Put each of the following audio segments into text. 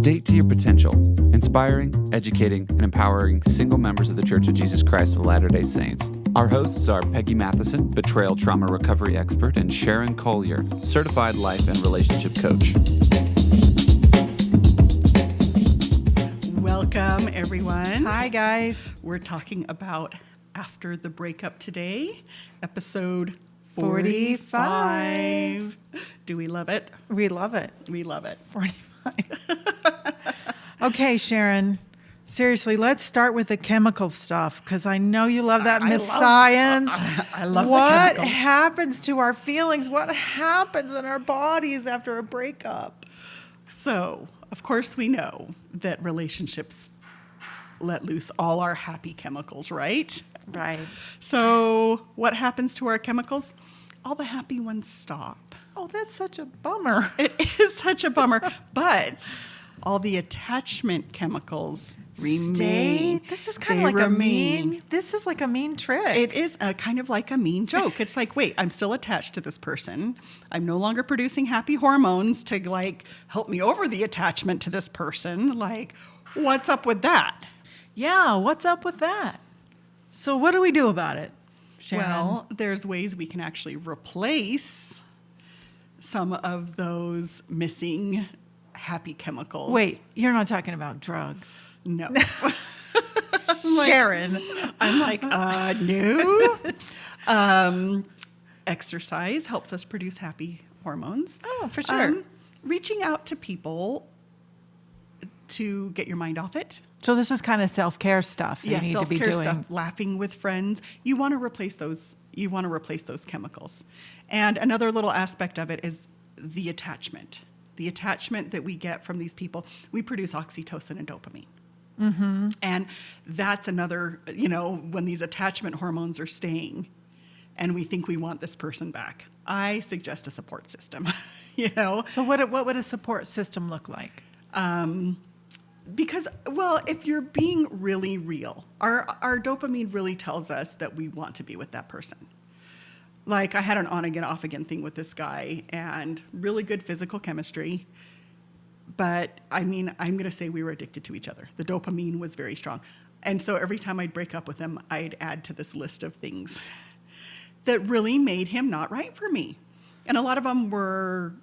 Date to your potential, inspiring, educating, and empowering single members of the Church of Jesus Christ of Latter-day Saints. Our hosts are Peggy Matheson, betrayal trauma recovery expert, and Sharon Collier, certified life and relationship coach. Welcome, everyone. Hi, guys. We're talking about After the Breakup today, episode 45. Do we love it? We love it. We love it. 45. Okay, Sharon. Seriously, let's start with the chemical stuff because I know you love that Miss Science. I love the what chemicals. happens to our feelings? What happens in our bodies after a breakup? So, of course, we know that relationships let loose all our happy chemicals, right? Right. So, what happens to our chemicals? All the happy ones stop. Oh, that's such a bummer. It is such a bummer, but all the attachment chemicals remain. Stay. This is kind of like a mean. This is like a mean trick. It is kind of like a mean joke. It's like, wait, I'm still attached to this person. I'm no longer producing happy hormones to like help me over the attachment to this person. Like, what's up with that? Yeah, what's up with that? So what do we do about it, Sharon? Well, there's ways we can actually replace some of those missing happy chemicals. Wait, you're not talking about drugs. No. Sharon. I'm like, no. Exercise helps us produce happy hormones. Oh, for sure. Reaching out to people to get your mind off it. So this is kind of self-care stuff you need to be self-care doing. stuff, laughing with friends. You want to replace those. You want to replace those chemicals. And another little aspect of it is the attachment. The attachment that we get from these people. We produce oxytocin and dopamine. Mm-hmm. And that's another, when these attachment hormones are staying and we think we want this person back, I suggest a support system, So what would a support system look like? Because, well, if you're being really real, our dopamine really tells us that we want to be with that person. Like, I had an on again, off again thing with this guy and really good physical chemistry. But, I'm going to say we were addicted to each other. The dopamine was very strong. And so every time I'd break up with him, I'd add to this list of things that really made him not right for me. And a lot of them were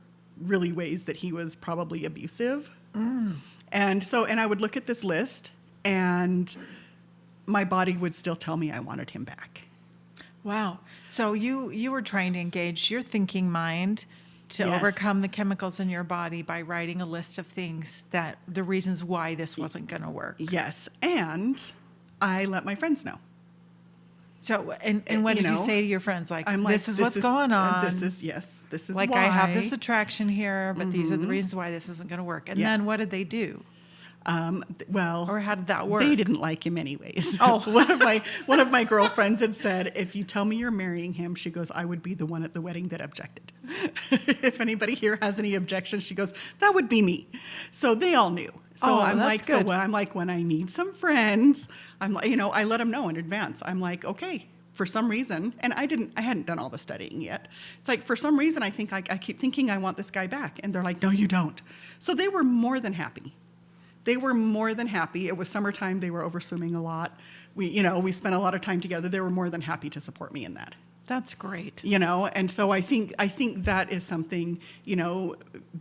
really ways that he was probably abusive. And I would look at this list and my body would still tell me I wanted him back. Wow. So you were trying to engage your thinking mind to Yes. overcome the chemicals in your body by writing a list of things that the reasons why this wasn't going to work. Yes. And I let my friends know. So, and what did you say to your friends? Like, I'm like, this is what's going on. This is like, why. I have this attraction here, but these are the reasons why this isn't going to work. And then what did they do? Or how did that work? They didn't like him anyways. Oh. one of my girlfriends had said, if you tell me you're marrying him, she goes, I would be the one at the wedding that objected. If anybody here has any objections, she goes, that would be me. So they all knew. So I'm that's like, good. when I need some friends, I'm like, I let them know in advance. I'm like, okay, for some reason, and I hadn't done all the studying yet. It's like, for some reason, I think I keep thinking I want this guy back. And they're like, no, you don't. So they were more than happy. They were more than happy. It was summertime. They were over swimming a lot. We spent a lot of time together. They were more than happy to support me in that. That's great. And so I think that is something,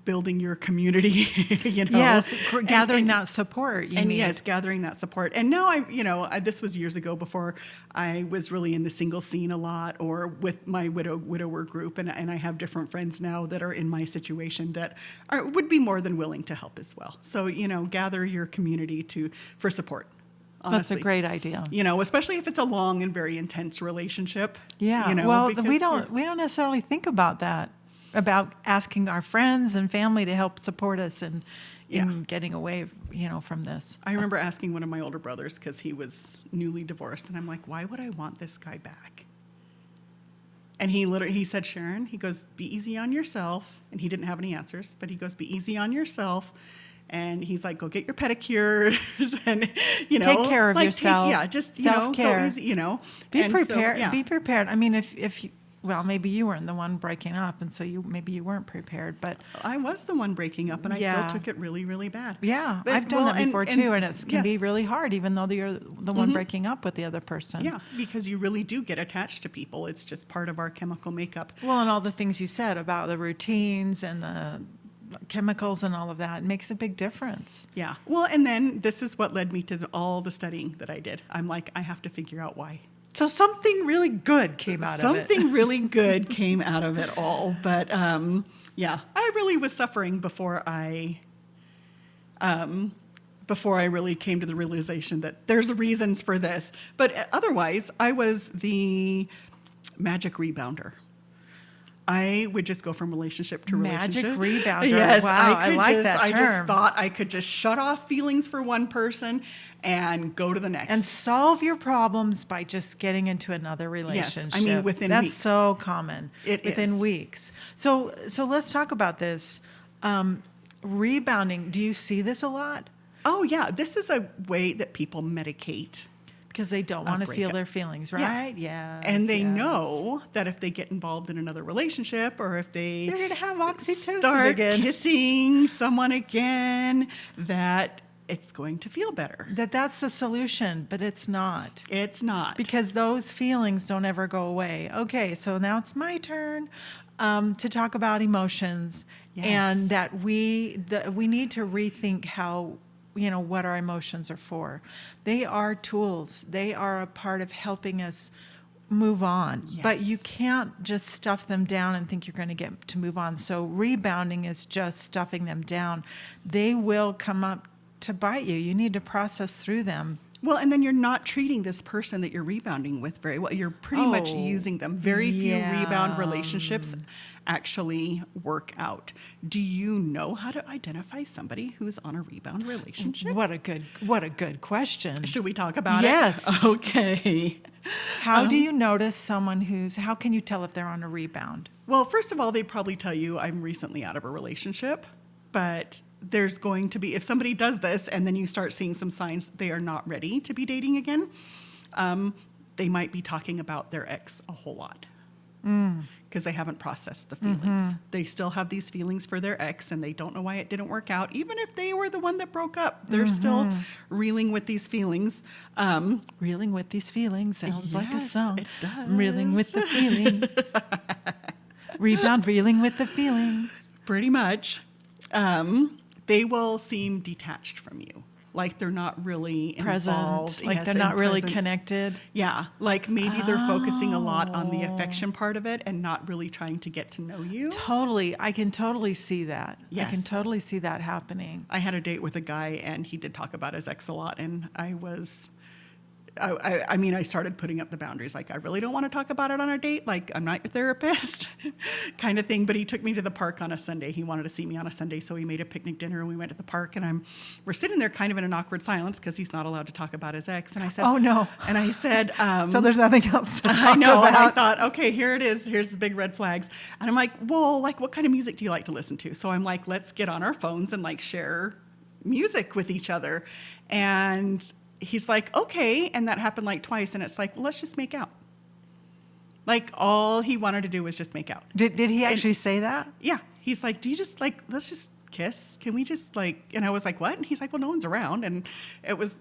building your community, Yes, gathering that support. Yes, gathering that support. And now this was years ago before I was really in the single scene a lot or with my widower group. And I have different friends now that are in my situation that would be more than willing to help as well. So, gather your community for support. Honestly. That's a great idea. Especially if it's a long and very intense relationship. Yeah. We don't necessarily think about that, about asking our friends and family to help support us in getting away, from this. I remember asking one of my older brothers because he was newly divorced, and I'm like, why would I want this guy back? And he said, Sharon, he goes, be easy on yourself. And he didn't have any answers, but he goes, be easy on yourself. And he's like, go get your pedicures and, take care of yourself. Just, self-care. go easy, Be prepared. So, Be prepared. I mean, if well, maybe you weren't the one breaking up, and so maybe you weren't prepared, but I was the one breaking up, and I Yeah. still took it really, really bad. yeah, But- I've done well, that before too, and it can be yes. really hard, even though you're the one breaking up with the other person. Yeah, because you really do get attached to people. It's just part of our chemical makeup. Well, and all the things you said about the routines and the chemicals and all of that, it makes a big difference. Yeah. Well, and then this is what led me to all the studying that I did. I'm like, I have to figure out why. So something really good came out of it. Something really good came out of it all. But yeah, I really was suffering before I really came to the realization that there's reasons for this. But otherwise, I was the magic rebounder. I would just go from relationship to relationship. Magic rebounder. Yes, Wow, I like that I term. just thought I could just shut off feelings for one person and go to the next. And solve your problems by just getting into another relationship. I mean, within That's weeks. so common. Within is. weeks. So let's talk about this. Rebounding. Do you see this a lot? Oh yeah, this is a way that people medicate. Because they don't want to feel breakup. their feelings, Yeah. right? Yeah. And they know that if they get involved in another relationship, or if they they're going to have oxytocin start again. kissing someone again, that it's going to feel better. That's the solution, but it's not. It's not. Because those feelings don't ever go away. Okay, so now it's my turn to talk about emotions, Yes. and that we need to rethink how, what our emotions are for. They are tools. They are a part of helping us move on. But Yes. you can't just stuff them down and think you're going to get to move on. So rebounding is just stuffing them down. They will come up to bite you. You need to process through them. Well, and then you're not treating this person that you're rebounding with very well. You're pretty much using them. Very few rebound relationships actually work out. Do you know how to identify somebody who's on a rebound relationship? What a good question. Should we talk about Yes. it? Okay. How do you notice someone how can you tell if they're on a rebound? Well, first of all, they'd probably tell you, I'm recently out of a relationship. But there's going to be, if somebody does this and then you start seeing some signs that they are not ready to be dating again, they might be talking about their ex a whole lot. Because they haven't processed the feelings. They still have these feelings for their ex, and they don't know why it didn't work out. Even if they were the one that broke up, they're still reeling with these feelings. Reeling with these feelings sounds like a Yes, song. it does. Reeling with the feelings. Rebound, reeling with the feelings. Pretty much. They will seem detached from you. Like they're not really Present. involved. Like Yes, they're and not really present. connected. Yeah, like maybe they're focusing a lot on the affection part of it and not really trying to get to know you. Totally. I can totally see that. I can Yes. totally see that happening. I had a date with a guy, and he did talk about his ex a lot, and I started putting up the boundaries. Like, I really don't want to talk about it on our date. Like, I'm not your therapist kind of thing. But he took me to the park on a Sunday. He wanted to see me on a Sunday. So we made a picnic dinner, and we went to the park, and we're sitting there kind of in an awkward silence because he's not allowed to talk about his ex. And I said, Oh, no. And I said, So there's nothing else to talk I know. about. And I thought, okay, here it is. Here's the big red flags. And I'm like, well, like, what kind of music do you like to listen to? So I'm like, let's get on our phones and like share music with each other. And he's like, okay. And that happened like twice. And it's like, well, let's just make out. Like, all he wanted to do was just make out. Did he actually say that? Yeah. He's like, do you just like, let's just kiss? Can we just like, and I was like, what? And he's like, well, no one's around. And it was,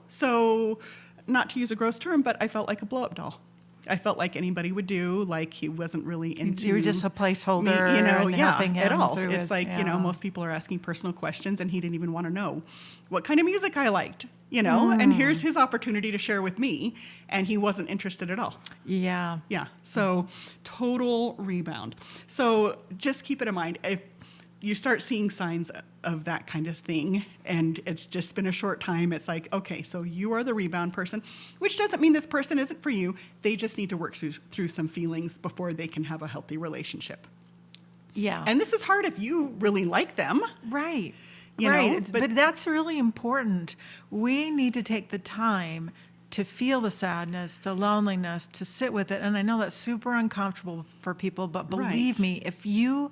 so not to use a gross term, but I felt like a blow up doll. I felt like anybody would do. Like, he wasn't really into. You were just a placeholder, me, and helping him at all. through It's his- like, yeah. most people are asking personal questions, and he didn't even want to know what kind of music I liked, and here's his opportunity to share with me, and he wasn't interested at all. Yeah. Yeah, so total rebound. So just keep it in mind, if you start seeing signs of that kind of thing, and it's just been a short time, it's like, okay, so you are the rebound person, which doesn't mean this person isn't for you. They just need to work through some feelings before they can have a healthy relationship. Yeah. And this is hard if you really like them. Right. You right. know, But that's really important. We need to take the time to feel the sadness, the loneliness, to sit with it. And I know that's super uncomfortable for people, but believe Right. me, if you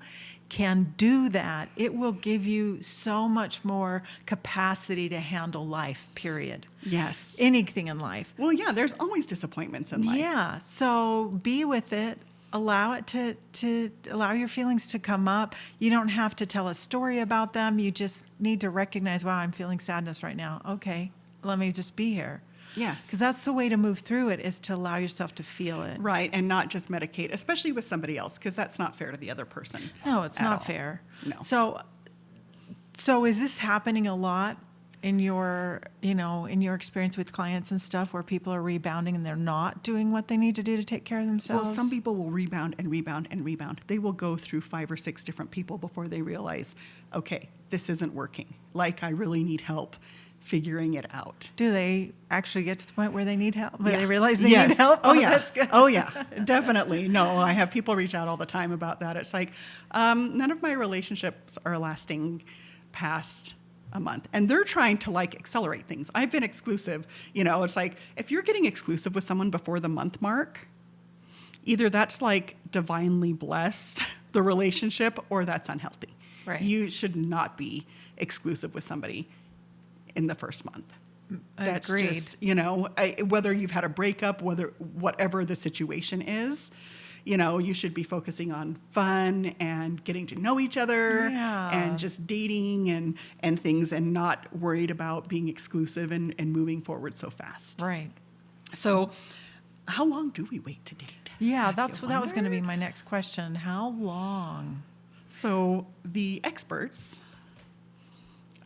can do that, it will give you so much more capacity to handle life, period. Yes. Anything in life. Well, yeah, there's always disappointments in life. Yeah. So be with it. allow it to allow your feelings to come up. You don't have to tell a story about them. You just need to recognize, wow, I'm feeling sadness right now. Okay, let me just be here. Yes. Because that's the way to move through it, is to allow yourself to feel it. Right, and not just medicate, especially with somebody else, because that's not fair to the other person. No, it's at not all. fair. No. So is this happening a lot in your experience with clients and stuff, where people are rebounding and they're not doing what they need to do to take care of themselves? Well, some people will rebound and rebound and rebound. They will go through 5 or 6 different people before they realize, okay, this isn't working. Like, I really need help figuring it out. Do they actually get to the point where they need help? Where Yeah. they realize they Yes. need help? Oh, yeah. That's good. Oh, yeah. Definitely. No, I have people reach out all the time about that. It's like, none of my relationships are lasting past a month, and they're trying to like accelerate things. I've been exclusive. It's like, if you're getting exclusive with someone before the month mark, either that's like divinely blessed, the relationship, or that's unhealthy. Right. You should not be exclusive with somebody in the first month. That's Agreed. just, whether you've had a breakup, whatever the situation is, you should be focusing on fun and getting to know each other and just dating and things, and not worried about being exclusive and moving forward so fast. Right. So how long do we wait to date? Yeah, Have you that was going to be wondered? my next question. How long? So the experts,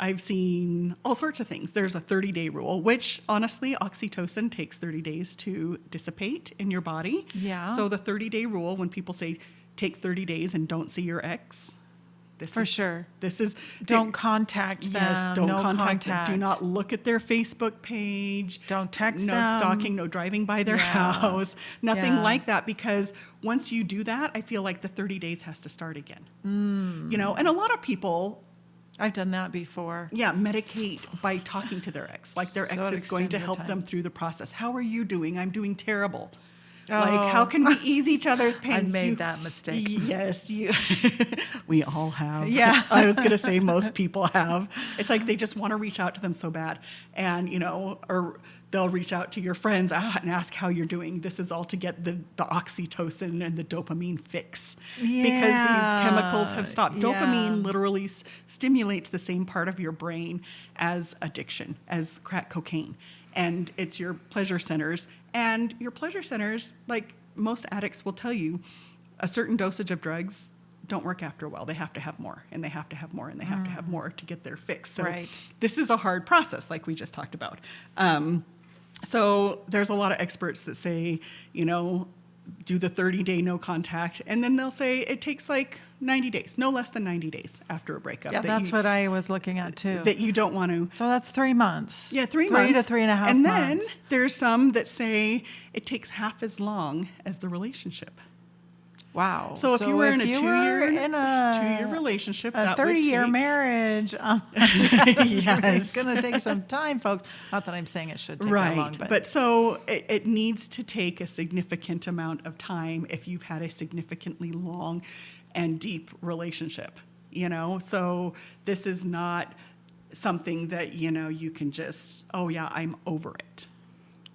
I've seen all sorts of things. There's a 30-day rule, which honestly, oxytocin takes 30 days to dissipate in your body. Yeah. So the 30-day rule, when people say take 30 days and don't see your ex, Sure. This is Don't contact them. Yes, don't no contact them. contact. Do not look at their Facebook page. Don't text no them. stalking, no driving by their Yeah. house, nothing Yeah. like that, because once you do that, I feel like the 30 days has to start again. And a lot of people, I've done that before. medicate by talking to their ex. Like their So ex it is going to extended help time. them through the process. How are you doing? I'm doing terrible. Oh. Like, how can we ease each other's pain? I made that mistake. Yes, we all have. Yeah. I was going to say most people have. It's like they just want to reach out to them so bad. And, or they'll reach out to your friends and ask how you're doing. This is all to get the oxytocin and the dopamine fix. Because these chemicals have stopped. Yeah. Dopamine literally stimulates the same part of your brain as addiction, as crack cocaine. And it's your pleasure centers. And your pleasure centers, like most addicts will tell you, a certain dosage of drugs don't work after a while. They have to have more, and they have to have more, and they have to have more to get their fix. So Right. this is a hard process, like we just talked about. So there's a lot of experts that say, do the 30-day no contact, and then they'll say it takes like 90 days, no less than 90 days after a breakup. Yeah, that's what I was looking at too. That you don't want to. So that's 3 months. Yeah, 3 3 months. to 3.5 and months. then there's some that say it takes half as long as the relationship. Wow. So if you were in a were 2-year in a 2-year relationship, a that would 30-year take- marriage, Yes. it's going to take some time, folks. Not that I'm saying it should take that long, Right, but so it needs to take a significant amount of time if you've had a significantly long and deep relationship, So this is not something that, you can just, oh yeah, I'm over it.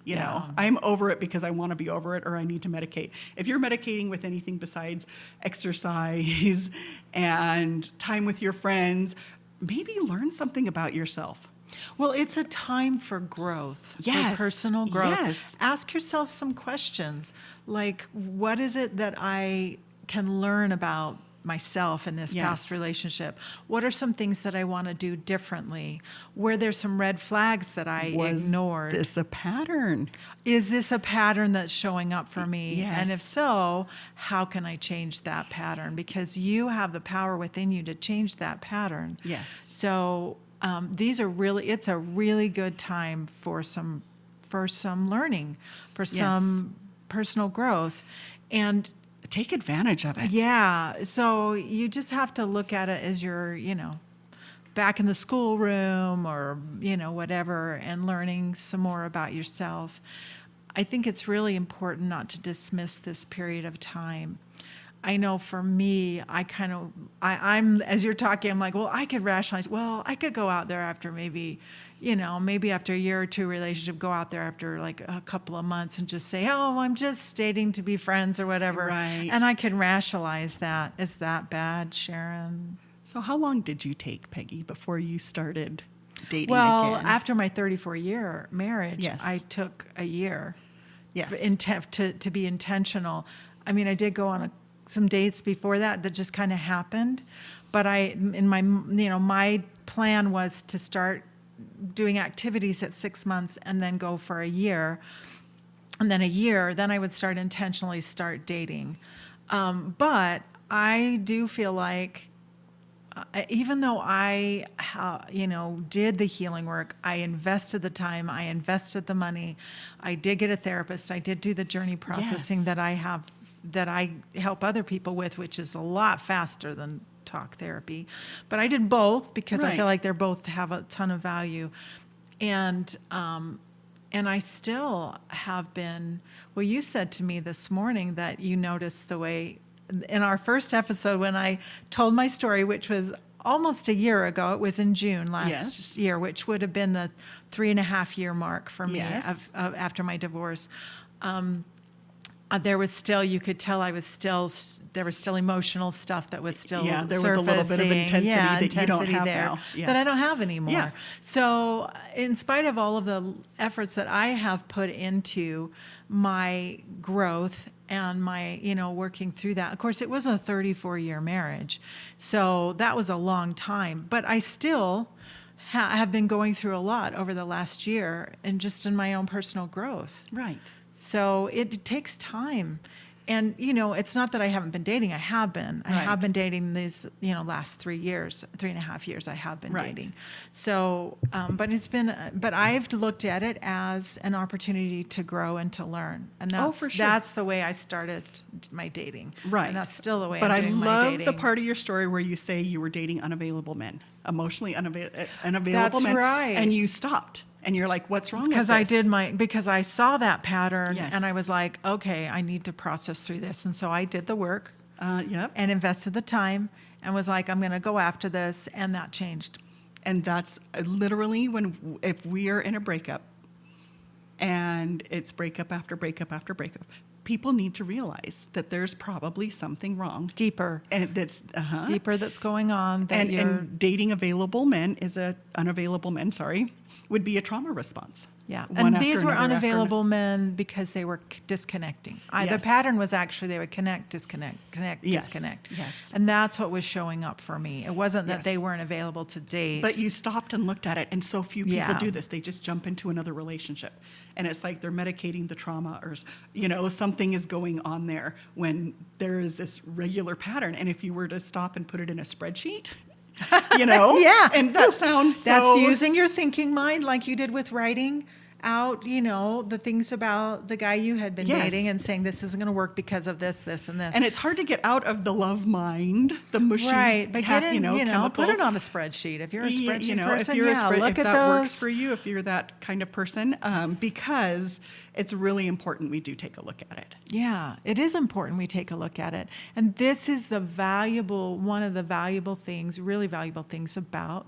Yeah. I'm over it because I want to be over it, or I need to medicate. If you're medicating with anything besides exercise and time with your friends, maybe learn something about yourself. well, it's a time for growth, Yes. for personal growth. Yes. Ask yourself some questions, like, what is it that I can learn about myself in this Yes. past relationship? What are some things that I want to do differently? Were there some red flags that I ignored? Was this a pattern? Is this a pattern that's showing up for me? Yes. And if so, how can I change that pattern? Because you have the power within you to change that pattern. Yes. So it's a really good time for some learning, for some personal growth. And Take advantage of it. yeah, so you just have to look at it as you're, back in the schoolroom or, whatever, and learning some more about yourself. I think it's really important not to dismiss this period of time. I know for me, I kind of I'm as you're talking, I'm like, well, I could rationalize. Well, I could go out there after maybe after a year or two relationship, go out there after like a couple of months and just say, oh, I'm just dating to be friends or whatever. Right. And I can rationalize that. Is that bad, Sharon? So how long did you take, Peggy, before you started dating Well, again? after my 34-year marriage, Yes. I took a year Yes. to be intentional. I mean, I did go on some dates before that just kind of happened, but my plan was to start doing activities at 6 months and then go for a year, and then then I would intentionally start dating. But I do feel like even though I, did the healing work, I invested the time, I invested the money, I did get a therapist, I did do the journey processing Yes. that I help other people with, which is a lot faster than talk therapy. But I did both because I feel Right. like they're both have a ton of value. And I still have been, well, you said to me this morning that you noticed the way in our first episode when I told my story, which was almost a year ago, it was in June last Yes. year, which would have been the 3.5-year mark for me Yes. of after my divorce. There was still, you could tell there was still emotional stuff that was still there was a little bit of surfacing. intensity that you don't have there now. Yeah. that I don't have anymore. Yeah. So in spite of all of the efforts that I have put into my growth and my, working through that, of course, it was a 34-year marriage. So that was a long time, but I still have been going through a lot over the last year and just in my own personal growth. Right. So it takes time. And, it's not that I haven't been dating. I have been. I Right. have been dating these, last 3.5 years I have been Right. dating. So, but I've looked at it as an opportunity to grow and to learn. And for sure. that's the way I started my dating. Right. And that's still the way But I'm I doing my love dating. the part of your story where you say you were dating unavailable men, emotionally unavailable That's men. right. And you stopped. And you're like, what's wrong with this? Because I saw that pattern Yes. and I was like, okay, I need to process through this. And so I did the work. Yep. And invested the time and was like, I'm going to go after this. And that changed. And that's literally if we are in a breakup and it's breakup after breakup after breakup, people need to realize that there's probably something wrong. Deeper. And that's Deeper that's going on. That and dating available men unavailable men, would be a trauma response. Yeah. One And after these were another after unavailable men because they were disconnecting. The Yes. pattern was actually they would connect, disconnect, connect, Yes. disconnect. Yes. And that's what was showing up for me. It wasn't that Yes. they weren't available to date. But you stopped and looked at it, and so few people Yeah. do this. They just jump into another relationship, and it's like they're medicating the trauma, or something is going on there when there is this regular pattern. And if you were to stop and put it in a spreadsheet, Yeah. and that sounds That's so using your thinking mind like you did with writing out, the things about the guy you had been Yes. dating and saying this isn't going to work because of this, this, and this. And it's hard to get out of the love mind, the mushy, Right, but get in, chemicals. put it on a spreadsheet. If you're a spreadsheet person, if you're look if at that those. works for you, if you're that kind of person, because it's really important we do take a look at it. Yeah, it is important we take a look at it. And this is one of the really valuable things about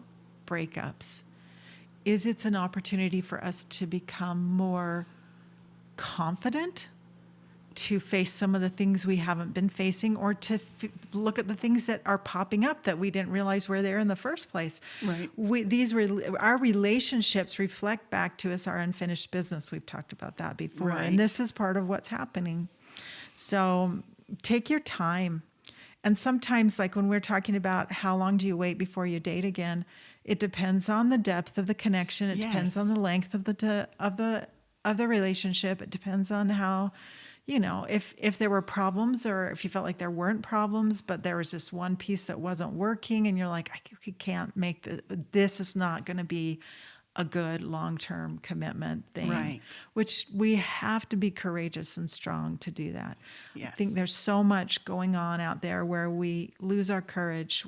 breakups, is it's an opportunity for us to become more confident, to face some of the things we haven't been facing, or to look at the things that are popping up that we didn't realize were there in the first place. Right. Our relationships reflect back to us our unfinished business. We've talked about that before. Right. And this is part of what's happening. So take your time. And sometimes, like when we're talking about how long do you wait before you date again, it depends on the depth of the connection. It depends Yes. on the length of the relationship. It depends on how, if there were problems, or if you felt like there weren't problems, but there was this one piece that wasn't working, and you're like, I can't make this is not going to be a good long-term commitment thing. Right. Which we have to be courageous and strong to do that. Yes. I think there's so much going on out there where we lose our courage.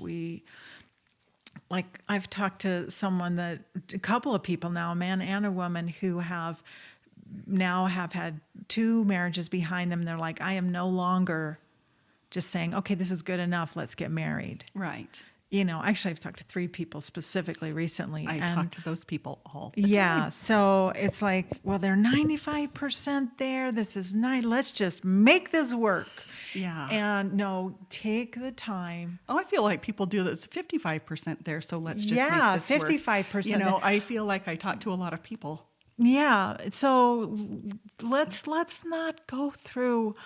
Like I've talked to a couple of people now, a man and a woman, who have had 2 marriages behind them. They're like, I am no longer just saying, okay, this is good enough, let's get married. Right. Actually, I've talked to 3 people specifically recently. I talk to those people all the Yeah, time. so it's like, well, they're 95% there. This is nice. Let's just make this work. Yeah. And no, take the time. Oh, I feel like people do this 55% there, so let's just Yeah, make this work. 55%. I feel like I talk to a lot of people. Yeah, so let's not go through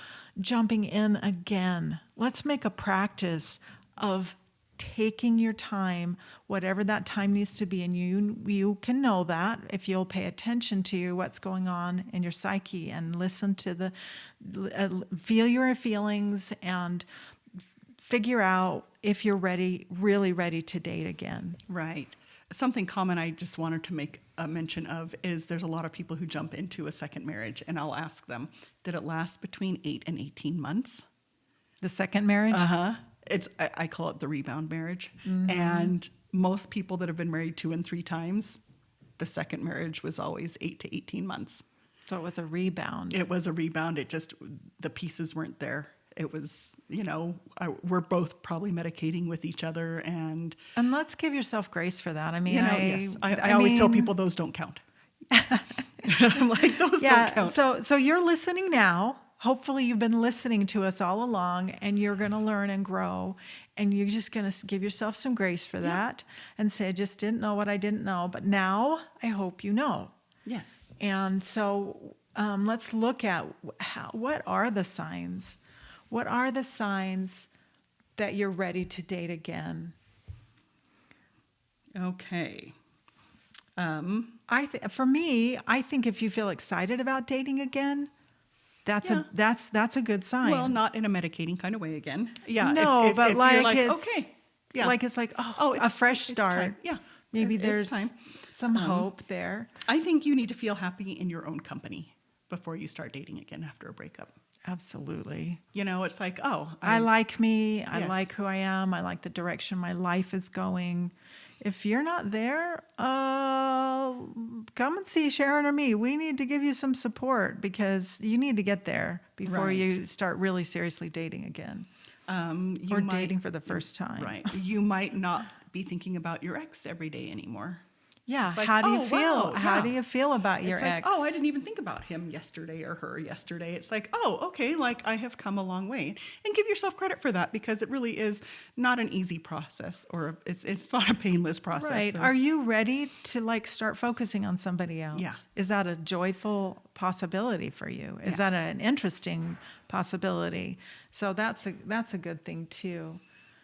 jumping in again. Let's make a practice of taking your time, whatever that time needs to be, and you can know that if you'll pay attention to what's going on in your psyche and listen to feel your feelings and figure out if you're really ready to date again. Right. Something common I just wanted to make a mention of is there's a lot of people who jump into a second marriage, and I'll ask them, did it last between 8 and 18 months? The second marriage? I call it the rebound marriage. Mm-hmm. And most people that have been married 2 and 3 times, the second marriage was always 8 to 18 months. So it was a rebound. It was a rebound. It just, the pieces weren't there. It was, we're both probly medicating with each other. And let's give yourself grace for that. I mean, yes. I always tell people those don't count. I'm like, those don't count. So you're listening now. Hopefully you've been listening to us all along, and you're going to learn and grow, and you're just going to give yourself some grace for that and say, I just didn't know what I didn't know, but now I hope you know. Yes. And so let's look at what are the signs? What are the signs that you're ready to date again? Okay. For me, I think if you feel excited about dating again, that's a good sign. Well, not in a medicating kind of way again. Yeah. No, but if like you're like, it's okay. Yeah. like it's like a fresh start. Time. Yeah. Maybe it's there's time. some hope there. I think you need to feel happy in your own company before you start dating again after a breakup. Absolutely. It's like, I like me. I Yes. like who I am. I like the direction my life is going. If you're not there, come and see Sharon or me. We need to give you some support because you need to get there before you start really seriously dating again. Dating for the first time. Right. You might not be thinking about your ex every day anymore. Yeah. Like, how do you feel? wow, How do you feel about your it's like, ex? I didn't even think about him yesterday or her yesterday. It's like, okay, like I have come a long way. And give yourself credit for that because it really is not an easy process or it's not a painless process. Right. So. Are you ready to start focusing on somebody else? Yeah. Is that a joyful possibility for you? Is that an interesting possibility? So that's a good thing too.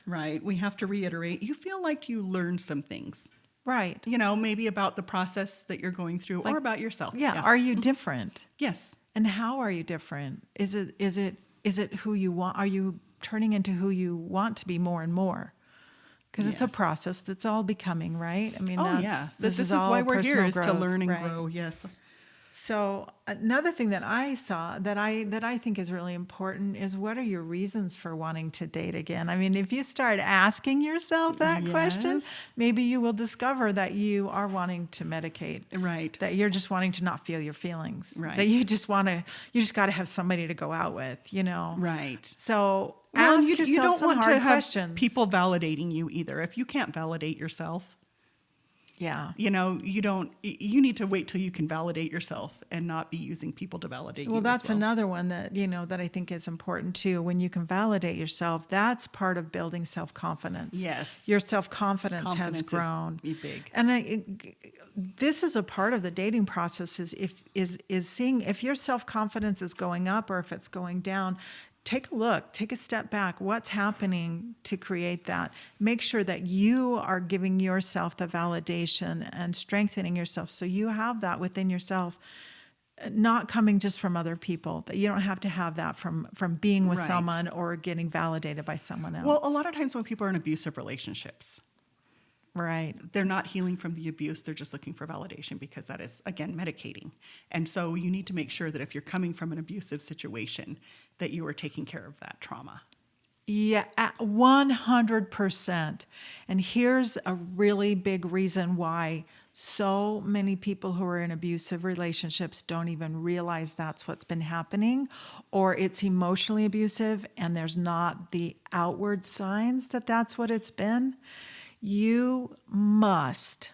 Right. We have to reiterate, you feel like you learned some things. Right. Maybe about the process that you're going through or about yourself. Yeah. Are you different? Yes. And how are you different? Is it who you want? Are you turning into who you want to be more and more? Because it's a process that's all becoming, right? I mean, this is all why we're here, is growth, to learn and right? grow. Yes. So another thing that I saw that I think is really important is, what are your reasons for wanting to date again? I mean, if you start asking yourself that question, maybe you will discover that you are wanting to medicate. Right. That you're just wanting to not feel your feelings. Right. That you just got to have somebody to go out with, Right. So ask yourself you don't some want hard to have questions. people validating you either. If you can't validate yourself, yeah. you need to wait till you can validate yourself and not be using people to validate you. Well, that's another one that, that I think is important too. When you can validate yourself, that's part of building self-confidence. Yes. Your self-confidence has grown. Is big. And this is a part of the dating process is seeing if your self-confidence is going up or if it's going down. Take a look, take a step back. What's happening to create that? Make sure that you are giving yourself the validation and strengthening yourself so you have that within yourself, not coming just from other people, that you don't have to have that from being with someone or getting validated by someone else. Well, a lot of times when people are in abusive relationships, right, they're not healing from the abuse. They're just looking for validation because that is, again, medicating. And so you need to make sure that if you're coming from an abusive situation, that you are taking care of that trauma. Yeah, 100%. And here's a really big reason why So many people who are in abusive relationships don't even realize that's what's been happening, or it's emotionally abusive and there's not the outward signs that that's what it's been. You must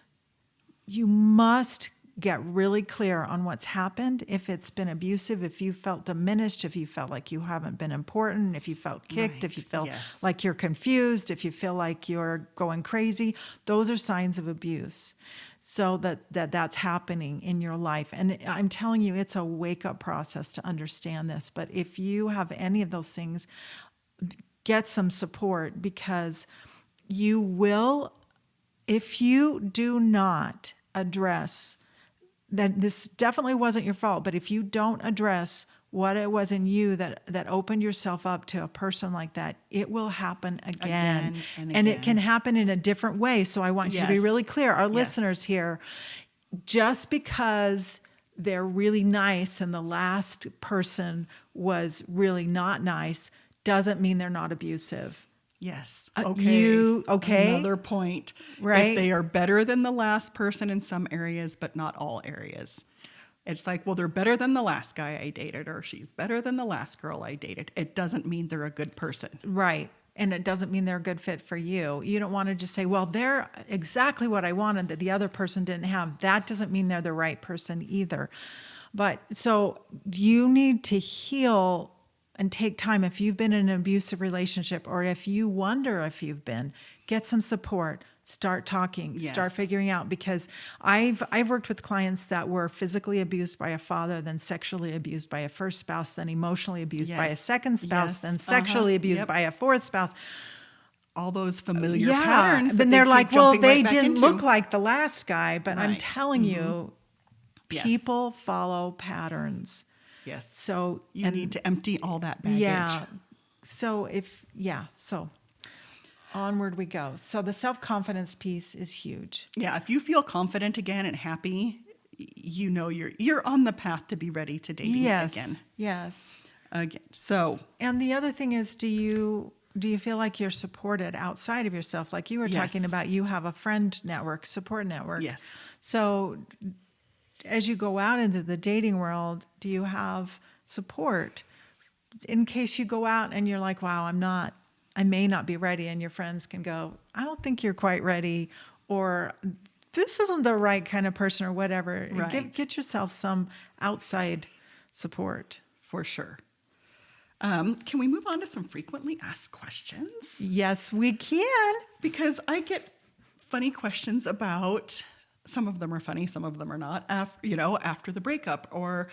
get really clear on what's happened. If it's been abusive, if you felt diminished, if you felt like you haven't been important, if you felt kicked, Right. if you feel Yes. like you're confused, if you feel like you're going crazy, those are signs of abuse. So that's happening in your life. And I'm telling you, it's a wake-up process to understand this. But if you have any of those things, get some support, because you will, if you do not address that this definitely wasn't your fault, but if you don't address what it was in you that opened yourself up to a person like that, it will happen again. and it can again. happen in a different way. So I want you to be Yes. really clear. Our Yes. listeners here, just because they're really nice and the last person was really not nice doesn't mean they're not abusive. Yes. Okay. Another point. Right. If they are better than the last person in some areas, but not all areas. It's like, well, they're better than the last guy I dated, or she's better than the last girl I dated. It doesn't mean they're a good person. Right. And it doesn't mean they're a good fit for you. You don't want to just say, well, they're exactly what I wanted that the other person didn't have. That doesn't mean they're the right person either. But so you need to heal and take time. If you've been in an abusive relationship, or if you wonder if you've been, get some support. Start talking, Yes. start figuring out, because I've worked with clients that were physically abused by a father, then sexually abused by a first spouse, then emotionally abused by a Yes. second spouse, Yes. then sexually abused Yep. by a fourth spouse. All those familiar patterns. Then that they're keep like, well, jumping they right back didn't into. look like the last guy, but I'm Right. telling you, Yes. people follow patterns. Yes. So You need to empty all that baggage. Yeah. So onward we go. So the self-confidence piece is huge. Yeah. If you feel confident again and happy, you know you're on the path to be ready to date again. Yes. Again. So And the other thing is, do you feel like you're supported outside of yourself? Like you were Yes. talking about, you have a friend network, support network. Yes. So as you go out into the dating world, do you have support in case you go out and you're like, wow, I may not be ready, and your friends can go, I don't think you're quite ready, or this isn't the right kind of person, or whatever. Right. Get yourself some outside support. for sure. Can we move on to some frequently asked questions? Yes, we can. Because I get funny questions about, some of them are funny, some of them are not, after the breakup, or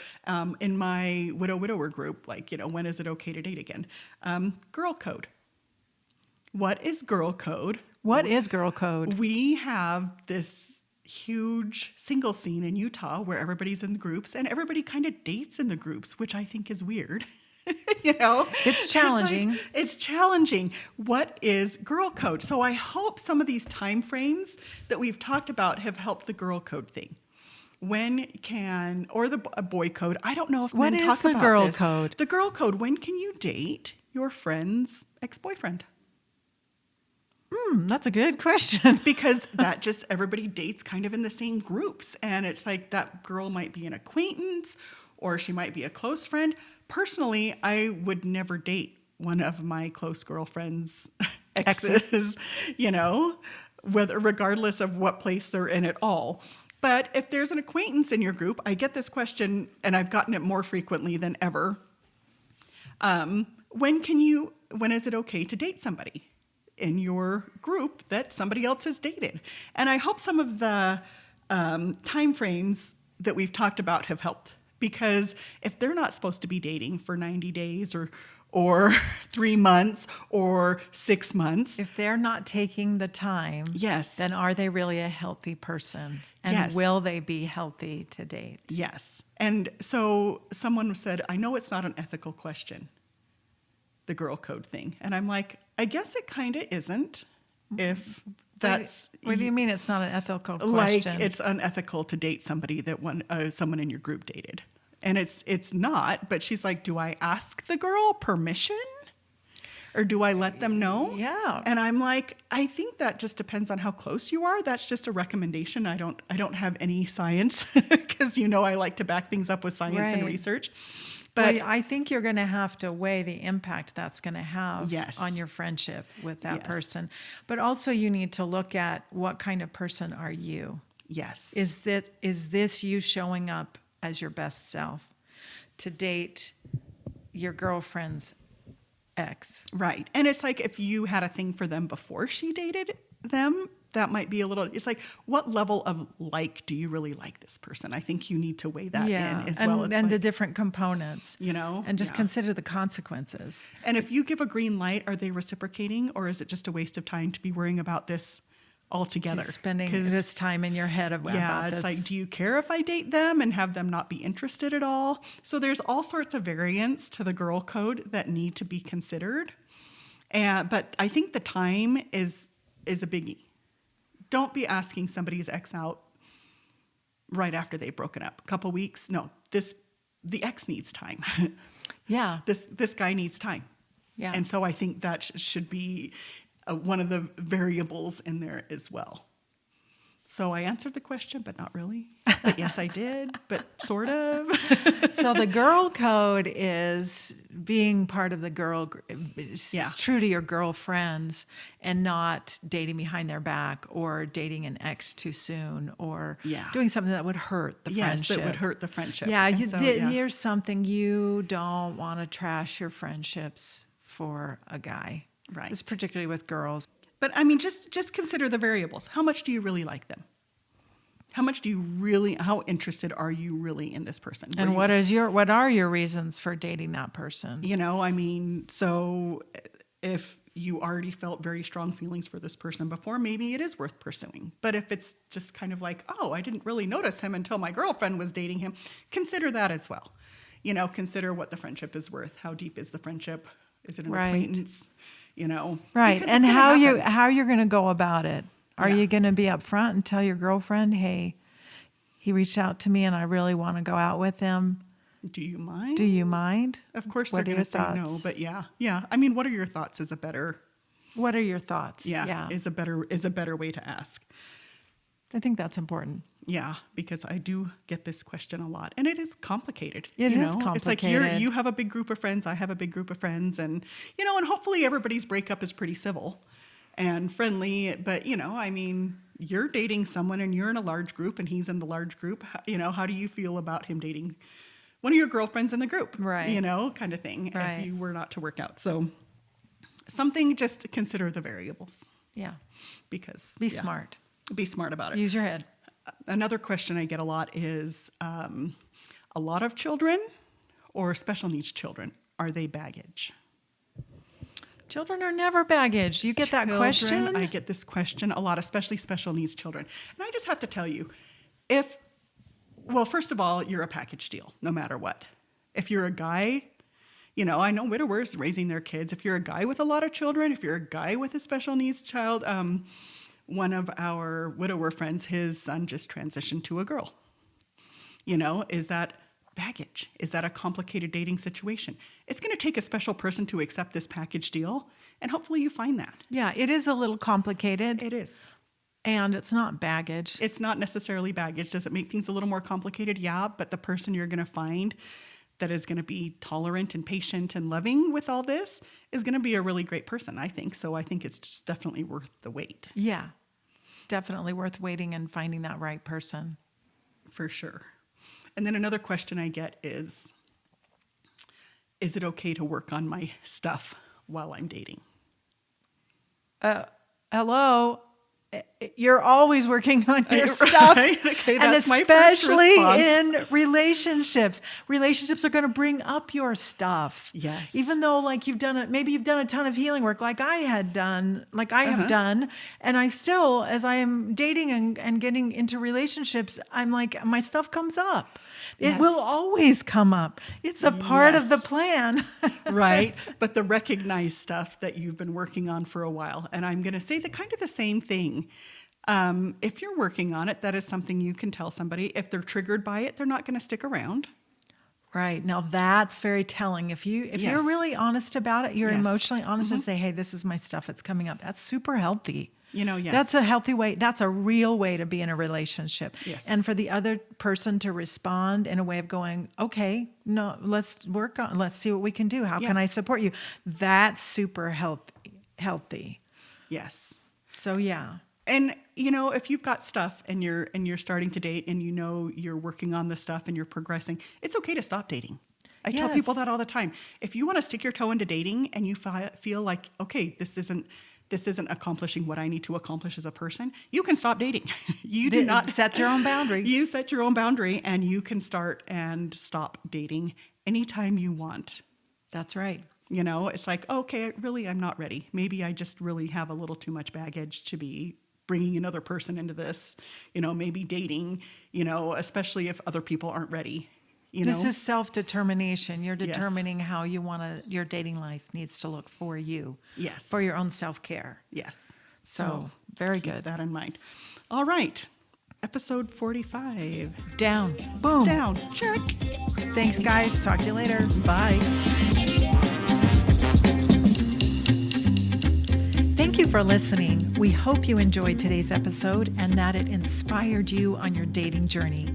in my widower group, like, when is it okay to date again? Girl code. What is girl code? What is girl code? We have this huge single scene in Utah where everybody's in groups and everybody kind of dates in the groups, which I think is weird. It's challenging. It's challenging. What is girl code? So I hope some of these time frames that we've talked about have helped the girl code thing. Or the boy code. I don't know if What men is talk the about girl this. code? The girl code. When can you date your friend's ex-boyfriend? That's a good question. Because that just, everybody dates kind of in the same groups. And it's like that girl might be an acquaintance or she might be a close friend. Personally, I would never date one of my close girlfriend's exes, regardless of what place they're in at all. But if there's an acquaintance in your group, I get this question, and I've gotten it more frequently than ever. When is it okay to date somebody in your group that somebody else has dated? And I hope some of the time frames that we've talked about have helped, because if they're not supposed to be dating for 90 days or 3 months or 6 months, If they're not taking the time, yes, then are they really a healthy person? And Yes. will they be healthy to date? yes. And so someone said, I know it's not an ethical question, the girl code thing. And I'm like, I guess it kind of isn't, if that's... What do you mean it's not an ethical Like, question? it's unethical to date somebody that someone in your group dated. And it's not, but she's like, do I ask the girl permission? or do I let them know? Yeah. And I'm like, I think that just depends on how close you are. That's just a recommendation. I don't have any science because I like to back things up with science and Right. research. But Well, I think you're going to have to weigh the impact that's going to have Yes. on your friendship with that Yes. person. But also you need to look at what kind of person are you? yes. Is this you showing up as your best self to date your girlfriend's ex? Right. And it's like if you had a thing for them before she dated them, that might be a little, it's like, what level of do you really like this person? I think you need to weigh that in as well. It's And the like, different components, and just yeah. consider the consequences. And if you give a green light, are they reciprocating, or is it just a waste of time to be worrying about this altogether? Just spending 'Cause, this time in your head about it's this. like, do you care if I date them and have them not be interested at all? So there's all sorts of variants to the girl code that need to be considered. But I think the time is a biggie. Don't be asking somebody's ex out right after they've broken up. A couple weeks. No, the ex needs time. Yeah. This guy needs time. Yeah. And so I think that should be one of the variables in there as well. So I answered the question, but not really. But yes, I did, but sort of. So the girl code is being part of the Yeah. true to your girlfriends and not dating behind their back or dating an ex too soon or Yeah. doing something that would hurt the Yes, friendship. that would hurt the friendship. Yeah, And so, yeah. here's something: you don't want to trash your friendships for a guy. Right. It's particularly with girls. But I mean, just consider the variables. How much do you really like them? How interested are you really in this person? And what are your reasons for dating that person? I mean, so if you already felt very strong feelings for this person before, maybe it is worth pursuing. But if it's just kind of like, oh, I didn't really notice him until my girlfriend was dating him, consider that as well. Consider what the friendship is worth. How deep is the friendship? Is it an Right. acquaintance? Right. Because And it's gonna happen. how you're going to go about it. Are Yeah. you going to be upfront and tell your girlfriend, hey, he reached out to me and I really want to go out with him. Do you mind? Do you mind? Of course What they're are going to your say no, thoughts? but yeah. I mean, what are your thoughts is a better, What are your thoughts? is a better way to ask. I think that's important. Yeah, because I do get this question a lot, and it is complicated. It is It's like complicated. you have a big group of friends, I have a big group of friends, and and hopefully everybody's breakup is pretty civil and friendly. But I mean, you're dating someone, and you're in a large group, and he's in the large group. How do you feel about him dating one of your girlfriends in the group? Right. Kind of thing. Right. If you were not to work out, so something just to consider the variables Yeah. because Be smart. Be smart about it. Use your head. Another question I get a lot is a lot of children or special needs children, are they baggage? Children are never baggage. You get that question? I get this question a lot, especially special needs children. And I just have to tell you, first of all, you're a package deal, no matter what. If you're a guy, I know widowers raising their kids. If you're a guy with a lot of children, if you're a guy with a special needs child, one of our widower friends, his son just transitioned to a girl. Is that baggage? Is that a complicated dating situation? It's going to take a special person to accept this package deal, and hopefully you find that. Yeah, it is a little complicated. It is. And it's not baggage. It's not necessarily baggage. Does it make things a little more complicated? Yeah, but the person you're going to find that is going to be tolerant and patient and loving with all this is going to be a really great person, I think. So I think it's just definitely worth the wait. Yeah, definitely worth waiting and finding that right person. For sure. And then another question I get is it okay to work on my stuff while I'm dating? Hello? You're always working on your Right? Okay, Okay, and that's my first especially response. in relationships. Relationships are going to bring up your stuff. Yes. Even though maybe you've done a ton of healing work like I have done, and I still, as I am dating and getting into relationships, I'm like, my stuff comes up. Yes. It will always come up. It's a part of the Yes. plan. Right? But the recognized stuff that you've been working on for a while. And I'm going to say kind of the same thing. If you're working on it, that is something you can tell somebody. If they're triggered by it, they're not going to stick around. Right. Now that's very telling. If you're Yes. really honest about it, you're Yes. emotionally honest to say, hey, this is my stuff. It's coming up. That's super healthy. Yes. That's a healthy way. That's a real way to be in a relationship. Yes. And for the other person to respond in a way of going, okay, no, let's see what we can do. How can I support you? That's super healthy. Yes. So yeah. And if you've got stuff and you're starting to date and you're working on the stuff and you're progressing, it's okay to stop dating. I tell people that all the time. If you want to stick your toe into dating and you feel like, okay, this isn't accomplishing what I need to accomplish as a person, you can stop dating. You do not set your own boundary. You set your own boundary and you can start and stop dating anytime you want. That's right. It's like, okay, I'm not ready. Maybe I just really have a little too much baggage to be bringing another person into this, maybe dating, especially if other people aren't ready. This is self-determination. You're Yes. determining how your dating life needs to look for you. Yes. For your own self-care. Yes. So very keep good. that in mind. All right. Episode 45. Down. Boom. Down. Check. Thanks, guys. Talk to you later. Bye. Thank you for listening. We hope you enjoyed today's episode and that it inspired you on your dating journey.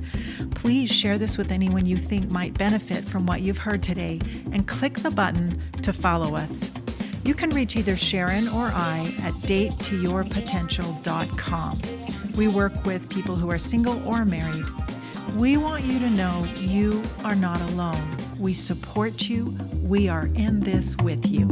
Please share this with anyone you think might benefit from what you've heard today and click the button to follow us. You can reach either Sharon or I at datetoyourpotential.com. We work with people who are single or married. We want you to know you are not alone. We support you. We are in this with you.